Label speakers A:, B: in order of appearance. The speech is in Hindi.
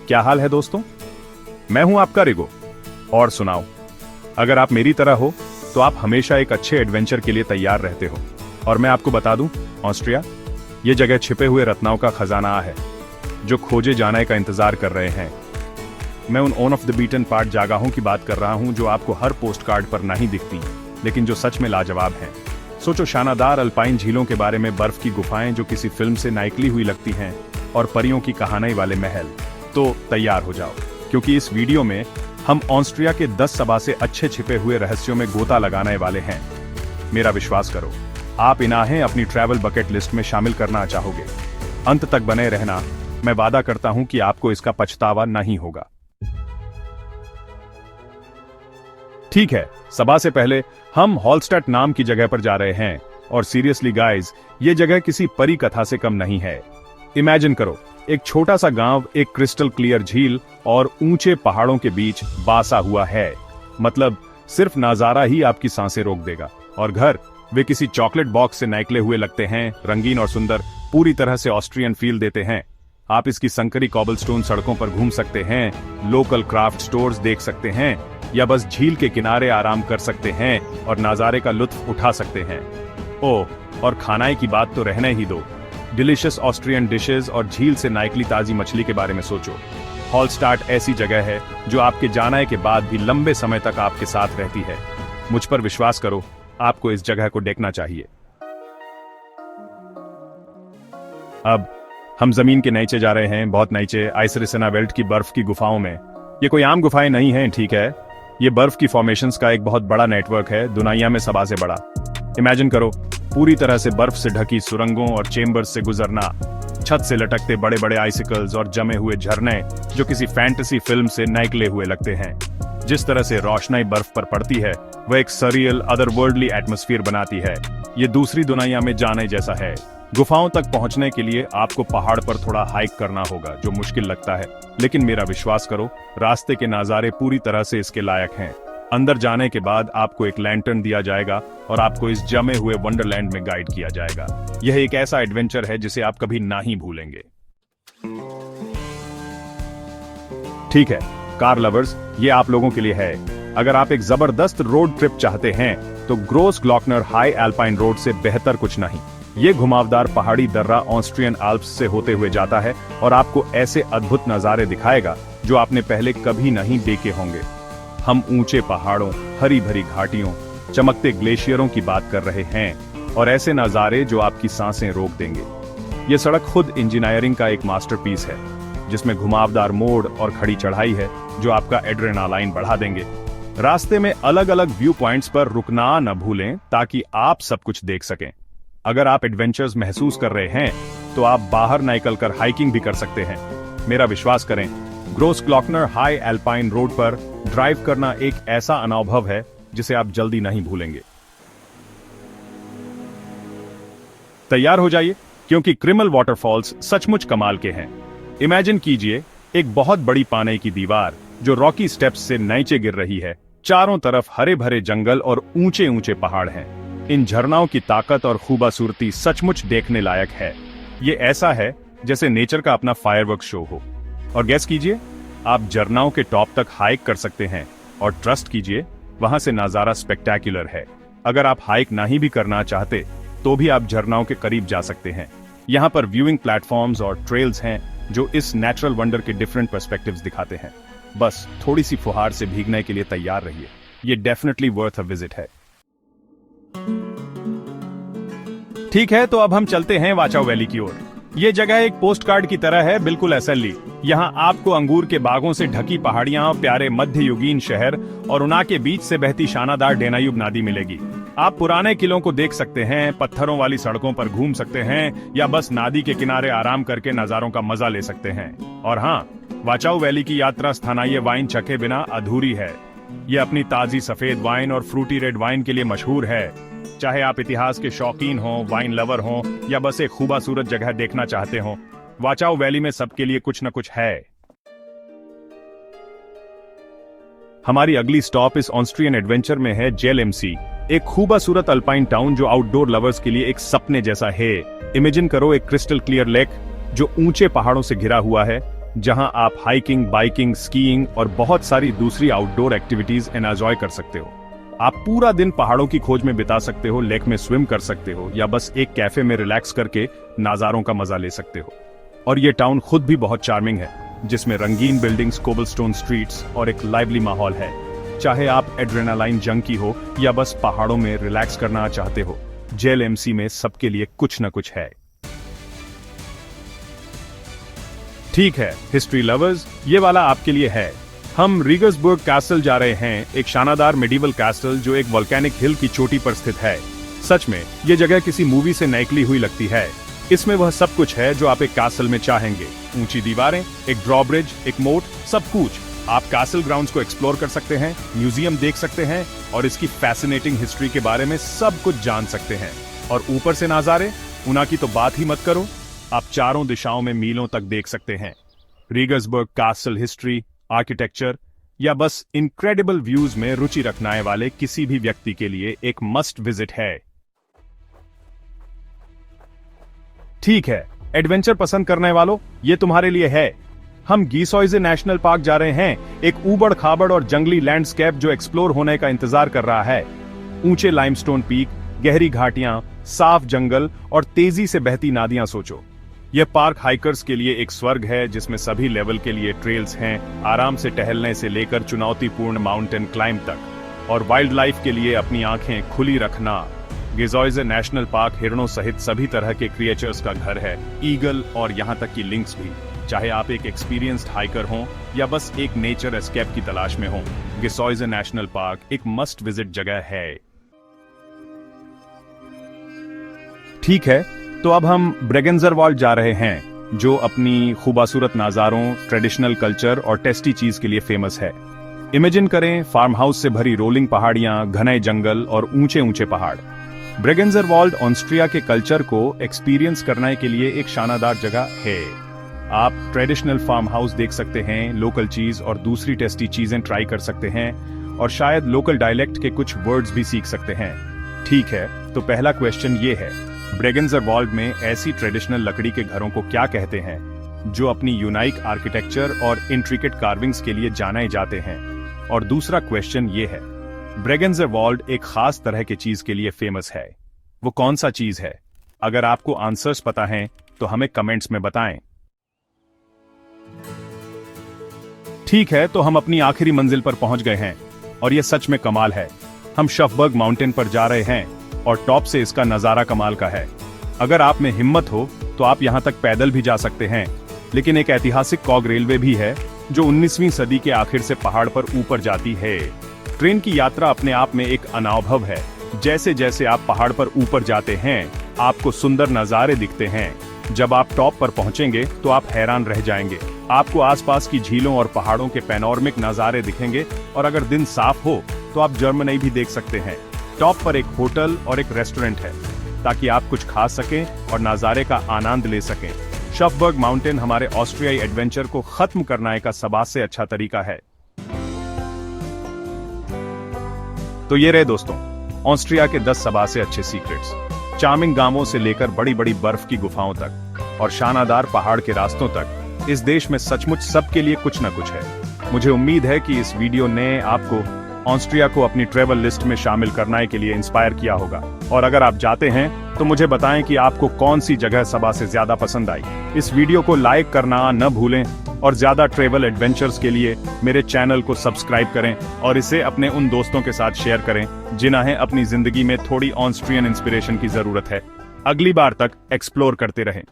A: क्या हाल है दोस्तों? मैं हूं आपका रिगो। और सुनाओ, अगर आप मेरी तरह हो तो आप हमेशा एक अच्छे एडवेंचर के लिए तैयार रहते हो। और मैं आपको बता दूं, ऑस्ट्रिया ये जगह छिपे हुए रत्नों का खजाना है जो खोजे जाने का इंतजार कर रहे हैं। मैं उन on off the beaten part जगहों की बात कर रहा हूं जो आपको हर पोस्ट कार्ड पर नहीं दिखती, लेकिन जो सच में लाजवाब हैं। सोचो, शानदार अल्पाइन झीलों के बारे में, बर्फ की गुफाएं जो किसी फिल्म से निकली हुई लगती हैं, और परियों की कहानी वाले महल। तो तैयार हो जाओ, क्योंकि इस वीडियो में हम ऑस्ट्रिया के 10 सबा से अच्छे छिपे हुए रहस्यों में गोता लगाने वाले हैं। मेरा विश्वास करो, आप इन्हें अपनी ट्रैवल बकेट लिस्ट में शामिल करना चाहोगे। अंत तक बने रहना, मैं वादा करता हूं कि आपको इसका पछतावा नहीं होगा। ठीक है, सबा से पहले हम हॉलस्टेट नाम की जगह पर जा रहे हैं, और सीरियसली गाइज, ये जगह किसी परी कथा से कम नहीं है। इमेजिन करो, एक छोटा सा गांव एक क्रिस्टल क्लियर झील और ऊंचे पहाड़ों के बीच बसा हुआ है। मतलब सिर्फ नजारा ही आपकी सांसें रोक देगा। और घर, वे किसी चॉकलेट बॉक्स से निकले हुए लगते हैं, रंगीन और सुंदर, पूरी तरह से ऑस्ट्रियन फील देते हैं। आप इसकी संकरी कॉबलस्टोन सड़कों पर घूम सकते हैं, लोकल क्राफ्ट स्टोर्स देख सकते हैं, या बस झील के किनारे आराम कर सकते हैं और नजारे का लुत्फ उठा सकते हैं। ओह, और खाने की बात तो रहने ही दो। डिलीशियस ऑस्ट्रियन डिशेस और झील से निकली ताजी मछली के बारे में सोचो। हॉलस्टेट ऐसी जगह है जो आपके जाने के बाद भी लंबे समय तक आपके साथ रहती है। मुझ पर विश्वास करो, आपको इस जगह को देखना चाहिए। अब हम जमीन के नीचे जा रहे हैं, बहुत नीचे, आइसरिसेना बेल्ट की बर्फ की गुफाओं में। ये कोई आम गुफाएं नहीं हैं, ठीक है, ये बर्फ की फॉर्मेशंस का एक बहुत बड़ा नेटवर्क है, दुनिया में सबा से बड़ा। इमेजिन करो, पूरी तरह से बर्फ से ढकी सुरंगों और चेम्बर्स से गुजरना, छत से लटकते बड़े बड़े आइसिकल्स और जमे हुए झरने जो किसी फैंटेसी फिल्म से निकले हुए लगते हैं। जिस तरह से रोशनी बर्फ पर पड़ती है, वह एक सरियल अदरवर्ल्डली एटमॉस्फेयर बनाती है। ये दूसरी दुनिया में जाने जैसा है। गुफाओं तक पहुंचने के लिए आपको पहाड़ पर थोड़ा हाइक करना होगा, जो मुश्किल लगता है, लेकिन मेरा विश्वास करो, रास्ते के नजारे पूरी तरह से इसके लायक हैं। अंदर जाने के बाद आपको एक लैंटर्न दिया जाएगा और आपको इस जमे हुए वंडरलैंड में गाइड किया जाएगा। यह एक ऐसा एडवेंचर है जिसे आप कभी नहीं भूलेंगे। ठीक है कार लवर्स, ये आप लोगों के लिए है। अगर आप एक जबरदस्त रोड ट्रिप चाहते हैं तो ग्रोस ग्लॉकनर हाई एल्पाइन रोड से बेहतर कुछ नहीं। ये घुमावदार पहाड़ी दर्रा ऑस्ट्रियन आल्प्स से होते हुए जाता है और आपको ऐसे अद्भुत नजारे दिखाएगा जो आपने पहले कभी नहीं देखे होंगे। हम ऊंचे पहाड़ों, हरी भरी घाटियों, चमकते ग्लेशियरों की बात कर रहे हैं, और ऐसे नजारे जो आपकी सांसें रोक देंगे। ये सड़क खुद इंजीनियरिंग का एक मास्टरपीस है, जिसमें घुमावदार मोड़ और खड़ी चढ़ाई है जो आपका एड्रेनालाइन बढ़ा देंगे। रास्ते में अलग अलग व्यू पॉइंट्स पर रुकना न भूलें ताकि आप सब कुछ देख सकें। अगर आप एडवेंचर्स महसूस कर रहे हैं तो आप बाहर निकलकर हाइकिंग भी कर सकते हैं। मेरा विश्वास करें, ग्रोस ग्लॉकनर हाई एल्पाइन रोड पर ड्राइव करना एक ऐसा अनुभव है जिसे आप जल्दी नहीं भूलेंगे। तैयार हो जाइए, क्योंकि क्रिमल वाटरफॉल्स सचमुच कमाल के हैं। इमेजिन कीजिए, एक बहुत बड़ी पानी की दीवार जो रॉकी स्टेप्स से नीचे गिर रही है। चारों तरफ हरे भरे जंगल और ऊंचे ऊंचे पहाड़ हैं। इन झरनाओं की ताकत और खूबसूरती सचमुच देखने लायक है। ये ऐसा है जैसे नेचर का अपना फायरवर्क्स शो हो। और गैस कीजिए, आप झरनाओं के टॉप तक हाइक कर सकते हैं, और ट्रस्ट कीजिए, वहां से नजारा स्पेक्टेक्युलर है। अगर आप हाइक नहीं भी करना चाहते तो भी आप झरनाओं के करीब जा सकते हैं। यहाँ पर व्यूइंग प्लेटफॉर्म्स और ट्रेल्स हैं जो इस नेचुरल वंडर के डिफरेंट पर्सपेक्टिव्स दिखाते हैं। बस थोड़ी सी फुहार से भीगने के लिए तैयार रहिए, ये डेफिनेटली वर्थ अ विजिट है। ठीक है, तो अब हम चलते हैं वाचाओ वैली की ओर। ये जगह एक पोस्ट कार्ड की तरह है, बिल्कुल असली। यहाँ आपको अंगूर के बागों से ढकी पहाड़ियां, प्यारे मध्ययुगीन शहर और उना के बीच से बहती शानदार डेनायूब नदी मिलेगी। आप पुराने किलों को देख सकते हैं, पत्थरों वाली सड़कों पर घूम सकते हैं, या बस नदी के किनारे आराम करके नजारों का मजा ले सकते हैं। और हाँ, वाचाओ वैली की यात्रा स्थानीय वाइन चखे बिना अधूरी है। ये अपनी ताजी सफेद वाइन और फ्रूटी रेड वाइन के लिए मशहूर है। चाहे आप इतिहास के शौकीन हो, वाइन लवर हो, या बस एक खूबसूरत जगह देखना चाहते हो, वाचाओ वैली में सबके लिए कुछ न कुछ है। हमारी अगली स्टॉप इस ऑस्ट्रियन एडवेंचर में है जेलएमसी, एक खूबसूरत अल्पाइन टाउन जो आउटडोर लवर्स के लिए एक सपने जैसा है। इमेजिन करो, एक क्रिस्टल क्लियर लेक जो ऊंचे पहाड़ों से घिरा हुआ है, जहां आप हाइकिंग, बाइकिंग, स्कीइंग और बहुत सारी दूसरी आउटडोर एक्टिविटीज एंजॉय कर सकते हो। आप पूरा दिन पहाड़ों की खोज में बिता सकते हो, लेक में स्विम कर सकते हो या बस एक कैफे में रिलैक्स करके नजारों का मजा ले सकते हो। और ये टाउन खुद भी बहुत चार्मिंग है, जिसमें रंगीन बिल्डिंग्स, कोबलस्टोन स्ट्रीट्स और एक लाइवली माहौल है। चाहे आप एड्रेनालाइन जंकी हो या बस पहाड़ों में रिलैक्स करना चाहते हो, JLMC में सबके लिए कुछ न कुछ है। ठीक है हिस्ट्री लवर्स, ये वाला आपके लिए है। हम रीगर्सबर्ग कैसल जा रहे हैं, एक शानदार मेडिवल कैसल जो एक वोल्केनिक हिल की चोटी पर स्थित है। सच में ये जगह किसी मूवी से निकली हुई लगती है। इसमें वह सब कुछ है जो आप एक कैसल में चाहेंगे। ऊंची दीवारें, एक ड्रॉब्रिज, एक मोट, सब कुछ। आप कैसल ग्राउंड्स को एक्सप्लोर कर सकते हैं, म्यूजियम देख सकते हैं और इसकी फैसिनेटिंग हिस्ट्री के बारे में सब कुछ जान सकते हैं। और ऊपर से नजारे, उना की तो बात ही मत करो। आप चारों दिशाओं में मीलों तक देख सकते हैं। रीगर्सबर्ग कैसल हिस्ट्री, आर्किटेक्चर या बस इनक्रेडिबल व्यूज में रुचि रखने वाले किसी भी व्यक्ति के लिए एक मस्ट विजिट है। ठीक है, एडवेंचर पसंद करने वालों, ये तुम्हारे लिए है। हम गीसॉइजे नेशनल पार्क जा रहे हैं, एक ऊबड़ खाबड़ और जंगली लैंडस्केप जो एक्सप्लोर होने का इंतजार कर रहा है। ऊंचे लाइमस्टोन पीक, गहरी घाटियां, साफ जंगल और तेजी से बहती नदियां सोचो। यह पार्क हाइकर्स के लिए एक स्वर्ग है, जिसमें सभी लेवल के लिए ट्रेल्स हैं, आराम से टहलने से लेकर चुनौतीपूर्ण माउंटेन क्लाइंब तक। और वाइल्ड लाइफ के लिए अपनी आंखें खुली रखना। गिज़ॉइज़े नेशनल पार्क हिरणों सहित सभी तरह के क्रिएचर्स का घर है, ईगल और यहाँ तक कि लिंक्स भी। चाहे आप एक एक्सपीरियंस्ड हाइकर हों या बस एक नेचर एस्केप की तलाश में हों, गिज़ॉइज़े नेशनल पार्क एक मस्ट विजिट जगह है। ठीक है, तो अब हम ब्रेगेंजरवाल्ड जा रहे हैं, जो अपनी खूबसूरत नजारों, ट्रेडिशनल कल्चर और टेस्टी चीज के लिए फेमस है। इमेजिन करें फार्म हाउस से भरी रोलिंग पहाड़ियां, घने जंगल और ऊंचे ऊंचे पहाड़। ब्रेगेंजरवाल्ड ऑस्ट्रिया के कल्चर को एक्सपीरियंस करने के लिए एक शानदार जगह है। आप ट्रेडिशनल फार्म हाउस देख सकते हैं, लोकल चीज और दूसरी टेस्टी चीजें ट्राई कर सकते हैं और शायद लोकल डायलेक्ट के कुछ वर्ड्स भी सीख सकते हैं। ठीक है, तो पहला क्वेश्चन ये है, ब्रेगेंजरवाल्ड में ऐसी ट्रेडिशनल लकड़ी के घरों को क्या कहते हैं जो अपनी यूनाइक आर्किटेक्चर और इंट्रिकेट कार्विंग्स के लिए जाने जाते हैं? और दूसरा क्वेश्चन ये है, ब्रेगेंजरवाल्ड एक खास तरह की चीज के लिए फेमस है, वो कौन सा चीज है? अगर आपको आंसर्स पता हैं तो हमें कमेंट्स में बताएं। ठीक है, तो हम अपनी आखिरी मंजिल पर पहुंच गए हैं और यह सच में कमाल है। हम शफबर्ग माउंटेन पर जा रहे हैं और टॉप से इसका नजारा कमाल का है। अगर आप में हिम्मत हो तो आप यहां तक पैदल भी जा सकते हैं, लेकिन एक ऐतिहासिक कॉग रेलवे भी है जो 19वीं सदी के आखिर से पहाड़ पर ऊपर जाती है। ट्रेन की यात्रा अपने आप में एक अनुभव है। जैसे जैसे आप पहाड़ पर ऊपर जाते हैं, आपको सुंदर नजारे दिखते हैं। जब आप टॉप पर पहुंचेंगे तो आप हैरान रह जाएंगे। आपको आसपास की झीलों और पहाड़ों के पैनोरमिक नजारे दिखेंगे और अगर दिन साफ हो तो आप जर्मनी भी देख सकते हैं। टॉप पर एक होटल और एक रेस्टोरेंट है ताकि आप कुछ खा सकें और नजारे का आनंद ले सकें। शफबर्ग माउंटेन हमारे ऑस्ट्रियाई एडवेंचर को खत्म करने का सबसे अच्छा तरीका है। तो ये रहे दोस्तों, ऑस्ट्रिया के 10 सबसे अच्छे सीक्रेट्स। चार्मिंग गांवों से लेकर बड़ी बड़ी बर्फ की गुफाओं तक और शानदार पहाड़ के रास्तों तक, इस देश में सचमुच सबके लिए कुछ न कुछ है। मुझे उम्मीद है कि इस वीडियो ने आपको ऑस्ट्रिया को अपनी ट्रैवल लिस्ट में शामिल करने के लिए इंस्पायर किया होगा। और अगर आप जाते हैं तो मुझे बताएं कि आपको कौन सी जगह सबसे ज्यादा पसंद आई। इस वीडियो को लाइक करना न भूलें और ज्यादा ट्रैवल एडवेंचर्स के लिए मेरे चैनल को सब्सक्राइब करें और इसे अपने उन दोस्तों के साथ शेयर करें जिन्हें अपनी जिंदगी में थोड़ी ऑस्ट्रियन इंस्पिरेशन की जरूरत है। अगली बार तक एक्सप्लोर करते रहें।